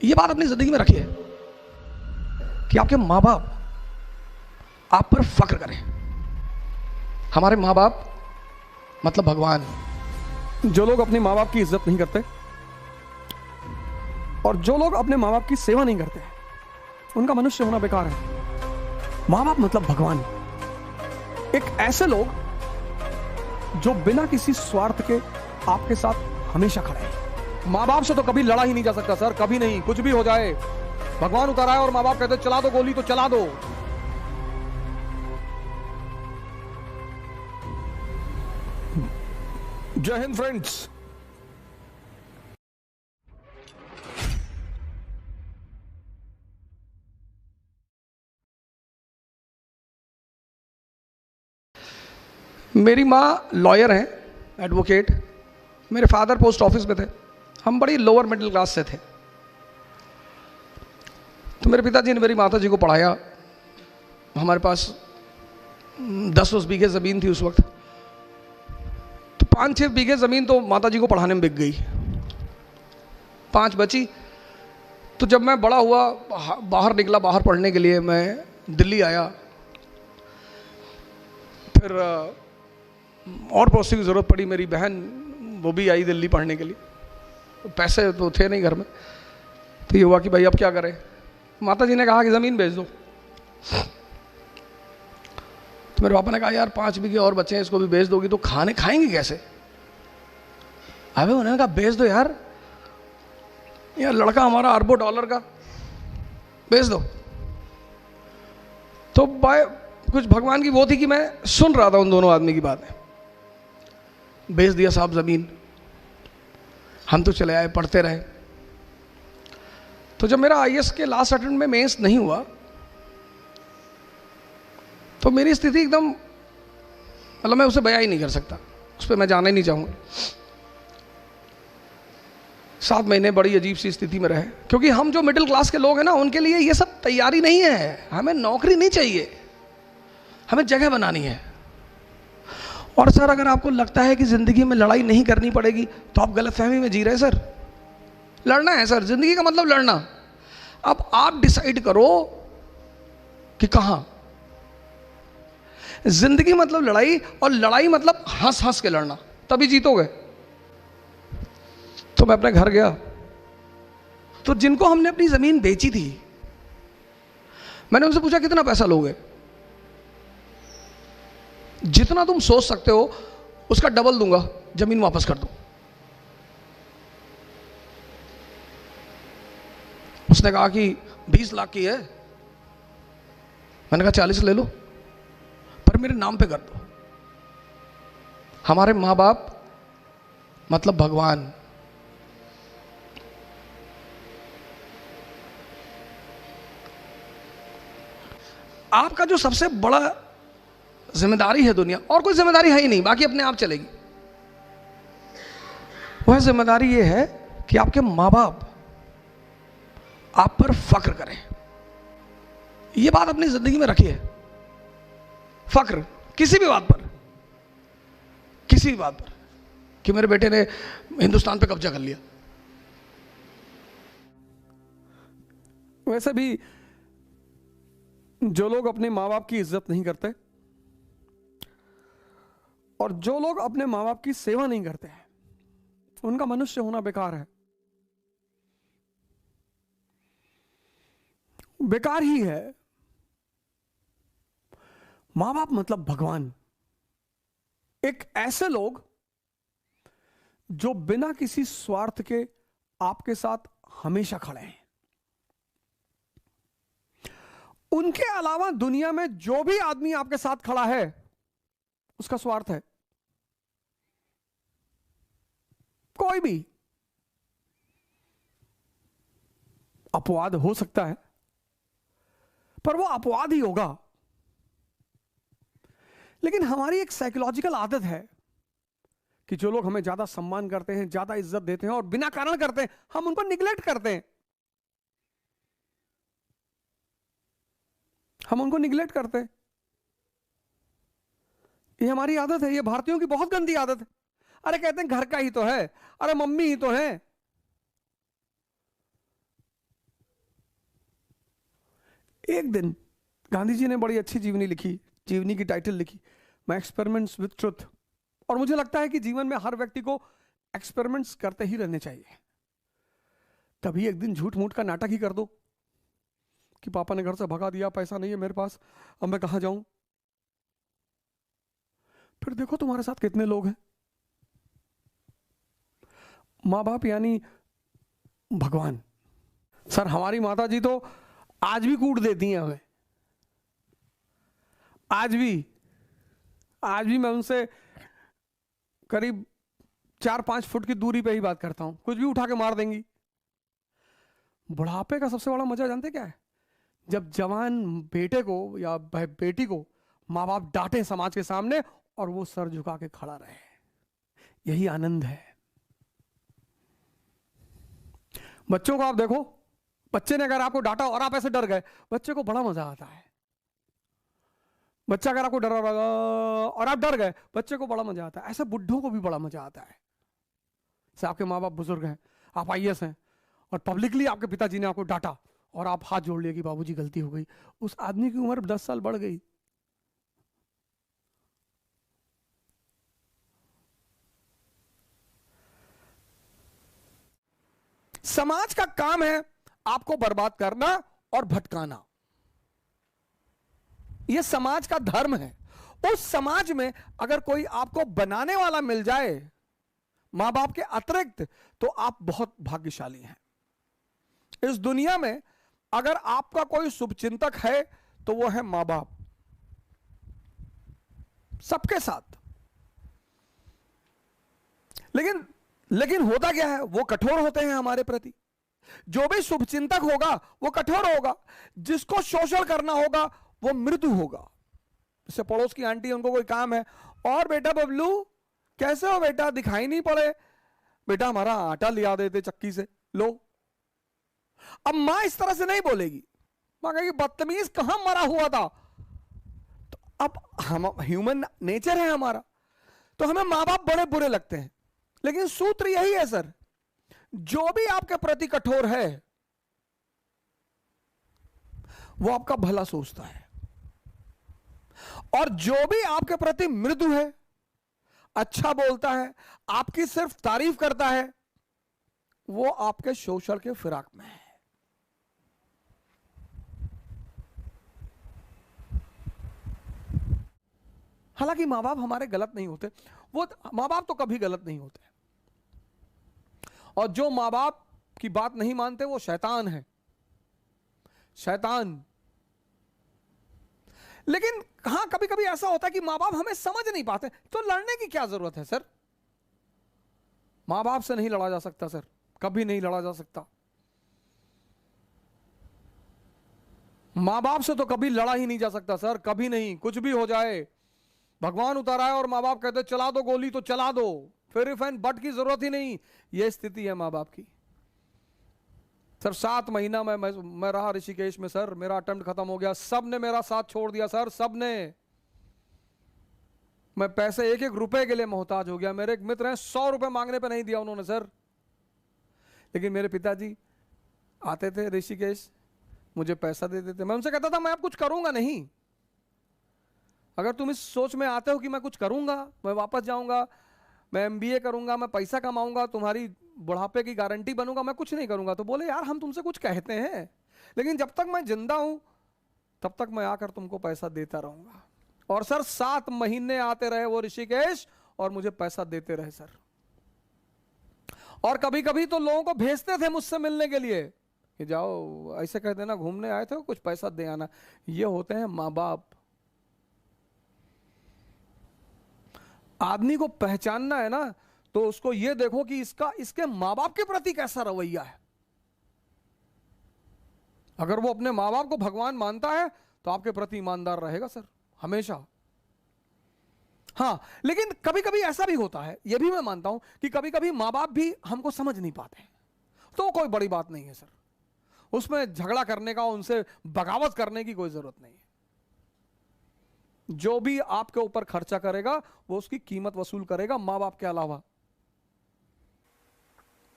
ये बात अपनी जिंदगी में रखिए कि आपके माँ बाप आप पर फक्र करें। हमारे माँ बाप मतलब भगवान। जो लोग अपने माँ बाप की इज्जत नहीं करते और जो लोग अपने माँ बाप की सेवा नहीं करते, उनका मनुष्य होना बेकार है। माँ बाप मतलब भगवान। एक ऐसे लोग जो बिना किसी स्वार्थ के आपके साथ हमेशा खड़े हैं। माँ बाप से तो कभी लड़ा ही नहीं जा सकता सर, कभी नहीं। कुछ भी हो जाए, भगवान उतर आए और माँ बाप कहते चला दो गोली तो चला दो। जय हिंद फ्रेंड्स। मेरी माँ लॉयर हैं, एडवोकेट। मेरे फादर पोस्ट ऑफिस में थे। हम बड़ी लोअर मिडिल क्लास से थे। तो मेरे पिताजी ने मेरी माता जी को पढ़ाया। हमारे पास 10 बीघे ज़मीन थी उस वक्त। तो 5-6 बीघे ज़मीन तो माता जी को पढ़ाने में बिक गई, 5 बची। तो जब मैं बड़ा हुआ, बाहर निकला, बाहर पढ़ने के लिए मैं दिल्ली आया। फिर और पड़ोसी की ज़रूरत पड़ी। मेरी बहन वो भी आई दिल्ली पढ़ने के लिए। तो पैसे तो थे नहीं घर में। तो ये हुआ कि भाई अब क्या करें। माता जी ने कहा कि ज़मीन बेच दो। तो मेरे पापा ने कहा यार 5 बीघे और बचे हैं, इसको भी बेच दोगी तो खाएंगे कैसे। अबे उन्होंने कहा बेच दो यार लड़का हमारा अरबों डॉलर का, बेच दो। तो कुछ भगवान की वो थी कि मैं सुन रहा था उन दोनों आदमी की बातें। बेच दिया साहब ज़मीन। हम तो चले आए, पढ़ते रहे। तो जब मेरा आईएएस के लास्ट अटेम्प्ट में मेंस नहीं हुआ तो मेरी स्थिति एकदम, मतलब मैं उसे बयां ही नहीं कर सकता, उस पर मैं जाना ही नहीं चाहूँगा। 7 महीने बड़ी अजीब सी स्थिति में रहे, क्योंकि हम जो मिडिल क्लास के लोग हैं ना, उनके लिए ये सब तैयारी नहीं है। हमें नौकरी नहीं चाहिए, हमें जगह बनानी है। और सर अगर आपको लगता है कि ज़िंदगी में लड़ाई नहीं करनी पड़ेगी तो आप गलतफहमी में जी रहे हैं सर। लड़ना है सर, ज़िंदगी का मतलब लड़ना। अब आप डिसाइड करो कि कहाँ। ज़िंदगी मतलब लड़ाई, और लड़ाई मतलब हंस हंस के लड़ना, तभी जीतोगे। तो मैं अपने घर गया, तो जिनको हमने अपनी ज़मीन बेची थी, मैंने उनसे पूछा कितना पैसा लोगे। जितना तुम सोच सकते हो उसका डबल दूंगा, जमीन वापस कर दो। उसने कहा कि 20 लाख की है। मैंने कहा 40 ले लो, पर मेरे नाम पे कर दो। हमारे माँ बाप मतलब भगवान। आपका जो सबसे बड़ा जिम्मेदारी है दुनिया, और कोई जिम्मेदारी है ही नहीं, बाकी अपने आप चलेगी, वह जिम्मेदारी ये है कि आपके माँ बाप आप पर फक्र करें। ये बात अपनी जिंदगी में रखिए। फक्र किसी भी बात पर, किसी भी बात पर, कि मेरे बेटे ने हिंदुस्तान पे कब्जा कर लिया। वैसे भी जो लोग अपने माँ बाप की इज्जत नहीं करते और जो लोग अपने माँ बाप की सेवा नहीं करते, उनका मनुष्य होना बेकार है। बेकार ही है। माँ बाप मतलब भगवान। एक ऐसे लोग जो बिना किसी स्वार्थ के आपके साथ हमेशा खड़े हैं। उनके अलावा दुनिया में जो भी आदमी आपके साथ खड़ा है उसका स्वार्थ है। कोई भी अपवाद हो सकता है, पर वो अपवाद ही होगा। लेकिन हमारी एक साइकोलॉजिकल आदत है कि जो लोग हमें ज्यादा सम्मान करते हैं, ज्यादा इज्जत देते हैं और बिना कारण करते हैं, हम उनको निग्लेक्ट करते हैं। हम उनको निग्लेक्ट करते हैं। ये हमारी आदत है, ये भारतीयों की बहुत गंदी आदत है। अरे कहते हैं घर का ही तो है, अरे मम्मी ही तो है। एक दिन गांधी जी ने बड़ी अच्छी जीवनी लिखी, जीवनी की टाइटल लिखी, माय एक्सपेरिमेंट्स विथ ट्रुथ। और मुझे लगता है कि जीवन में हर व्यक्ति को एक्सपेरिमेंट्स करते ही रहने चाहिए। कभी एक दिन झूठ मूठ का नाटक ही कर दो कि पापा ने घर से भगा दिया, पैसा नहीं है मेरे पास, अब मैं कहां जाऊं। फिर देखो तुम्हारे साथ कितने लोग हैं। मां बाप यानी भगवान। सर हमारी माता जी तो आज भी कूट देती हैं हमें, आज भी मैं उनसे करीब 4-5 फुट की दूरी पे ही बात करता हूं, कुछ भी उठा के मार देंगी। बुढ़ापे का सबसे बड़ा मजा जानते क्या है? जब जवान बेटे को या बेटी को मां बाप डांटे समाज के सामने और वो सर झुका के खड़ा रहे, यही आनंद है। बच्चों को आप देखो, बच्चे ने अगर आपको डांटा और आप ऐसे डर गए, बच्चे को बड़ा मजा आता है। बच्चा अगर आपको डरा और आप डर गए, बच्चे को बड़ा मजा आता है। ऐसे बुढ़ों को भी बड़ा मजा आता है। जैसे आपके माँ बाप बुजुर्ग हैं, आप आईएएस हैं और पब्लिकली आपके पिताजी ने आपको डांटा और आप हाथ जोड़ लिए कि बाबूजी गलती हो गई। उस आदमी की उम्र 10 साल बढ़ गई। समाज का काम है आपको बर्बाद करना और भटकाना, यह समाज का धर्म है। उस समाज में अगर कोई आपको बनाने वाला मिल जाए मां बाप के अतिरिक्त, तो आप बहुत भाग्यशाली हैं। इस दुनिया में अगर आपका कोई शुभचिंतक है तो वो है मां बाप, सबके साथ। लेकिन होता क्या है, वो कठोर होते हैं हमारे प्रति। जो भी शुभचिंतक होगा वो कठोर होगा, जिसको शोषण करना होगा वो मृदु होगा। जैसे पड़ोस की आंटी, उनको कोई काम है, और बेटा बबलू कैसे हो बेटा, दिखाई नहीं पड़े, बेटा हमारा आटा लिया देते चक्की से, लो। अब मां इस तरह से नहीं बोलेगी, मां कहेगी बदतमीज कहां मरा हुआ था। तो अब हम ह्यूमन नेचर है हमारा, तो हमें मां बाप बड़े बुरे लगते हैं। लेकिन सूत्र यही है सर, जो भी आपके प्रति कठोर है वो आपका भला सोचता है, और जो भी आपके प्रति मृदु है, अच्छा बोलता है, आपकी सिर्फ तारीफ करता है, वो आपके शोषण के फिराक में है। हालांकि मां बाप हमारे गलत नहीं होते, वो मां बाप तो कभी गलत नहीं होते, और जो मां बाप की बात नहीं मानते वो शैतान है, शैतान। लेकिन हां, कभी कभी ऐसा होता है कि मां बाप हमें समझ नहीं पाते, तो लड़ने की क्या जरूरत है सर? मां बाप से नहीं लड़ा जा सकता सर, कभी नहीं लड़ा जा सकता। मां बाप से तो कभी लड़ा ही नहीं जा सकता सर, कभी नहीं। कुछ भी हो जाए, भगवान उतारा है और मां बाप कहते चला दो गोली तो चला दो, फिर इफ एंड बट की जरूरत ही नहीं। यह स्थिति है मां बाप की। सर 7 महीना मैं रहा ऋषिकेश में सर, मेरा अटेम्प्ट खत्म हो गया, सब ने मेरा साथ छोड़ दिया सर, सब ने। मैं पैसे 1-1 रुपए के लिए मोहताज हो गया। मेरे एक मित्र हैं, 100 रुपए मांगने पे नहीं दिया उन्होंने सर। लेकिन मेरे पिताजी आते थे ऋषिकेश, मुझे पैसा दे देते। मैं उनसे कहता था मैं अब कुछ करूंगा नहीं, अगर तुम इस सोच में आते हो कि मैं कुछ करूंगा, मैं वापस जाऊंगा, मैं एमबीए करूंगा, मैं पैसा कमाऊंगा, तुम्हारी बुढ़ापे की गारंटी बनूंगा, मैं कुछ नहीं करूंगा। तो बोले यार हम तुमसे कुछ कहते हैं, लेकिन जब तक मैं जिंदा हूं तब तक मैं आकर तुमको पैसा देता रहूंगा। और सर 7 महीने आते रहे वो ऋषिकेश और मुझे पैसा देते रहे सर। और कभी कभी तो लोगों को भेजते थे मुझसे मिलने के लिए कि जाओ ऐसे कह देना घूमने आए थे, कुछ पैसा दे आना। ये होते हैं मां बाप। आदमी को पहचानना है ना, तो उसको यह देखो कि इसके मां बाप के प्रति कैसा रवैया है। अगर वो अपने मां बाप को भगवान मानता है तो आपके प्रति ईमानदार रहेगा सर, हमेशा। हां, लेकिन कभी कभी ऐसा भी होता है, यह भी मैं मानता हूं कि कभी कभी मां बाप भी हमको समझ नहीं पाते हैं, तो कोई बड़ी बात नहीं है सर, उसमें झगड़ा करने का, उनसे बगावत करने की कोई जरूरत नहीं है। जो भी आपके ऊपर खर्चा करेगा वो उसकी कीमत वसूल करेगा, मां बाप के अलावा।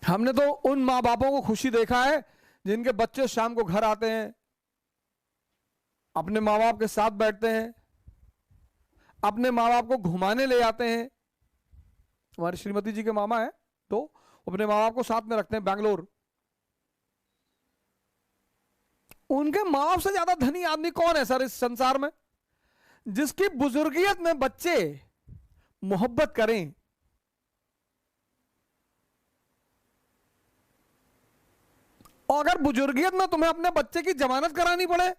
हमने तो उन मां बापों को खुशी देखा है जिनके बच्चे शाम को घर आते हैं, अपने माँ बाप के साथ बैठते हैं, अपने माँ बाप को घुमाने ले जाते हैं। हमारी श्रीमती जी के मामा है तो अपने माँ बाप को साथ में रखते हैं बैंगलोर। उनके माँ बाप से ज्यादा धनी आदमी कौन है सर इस संसार में, जिसकी बुजुर्गियत में बच्चे मोहब्बत करें। और अगर बुजुर्गियत में तुम्हें अपने बच्चे की जमानत करानी पड़े।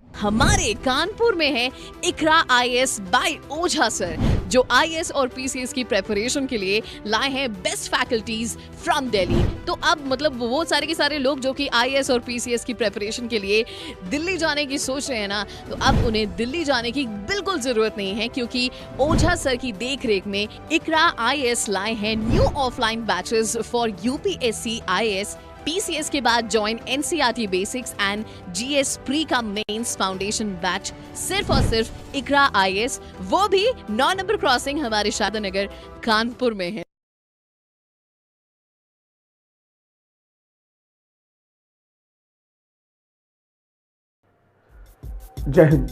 हमारे कानपुर में है इकरा आईएएस बाय ओझा सर, जो आईएएस और पीसीएस की प्रेपरेशन के लिए लाए हैं बेस्ट फैकल्टीज फ्रॉम दिल्ली। तो अब मतलब वो सारे के सारे लोग जो कि आईएएस और पीसीएस की प्रेपरेशन के लिए दिल्ली जाने की सोच रहे हैं ना, तो अब उन्हें दिल्ली जाने की बिल्कुल जरूरत नहीं है, क्योंकि ओझा सर की देखरेख में इकरा आईएएस लाए हैं new offline batches for UPSC IAS. PCS के बाद join NCERT basics and GS pre का मेंस फाउंडेशन बैच सिर्फ और सिर्फ इकरा आईएएस, वो भी 9 नंबर क्रॉसिंग हमारे शादनगर कानपुर में है। जय हिंद।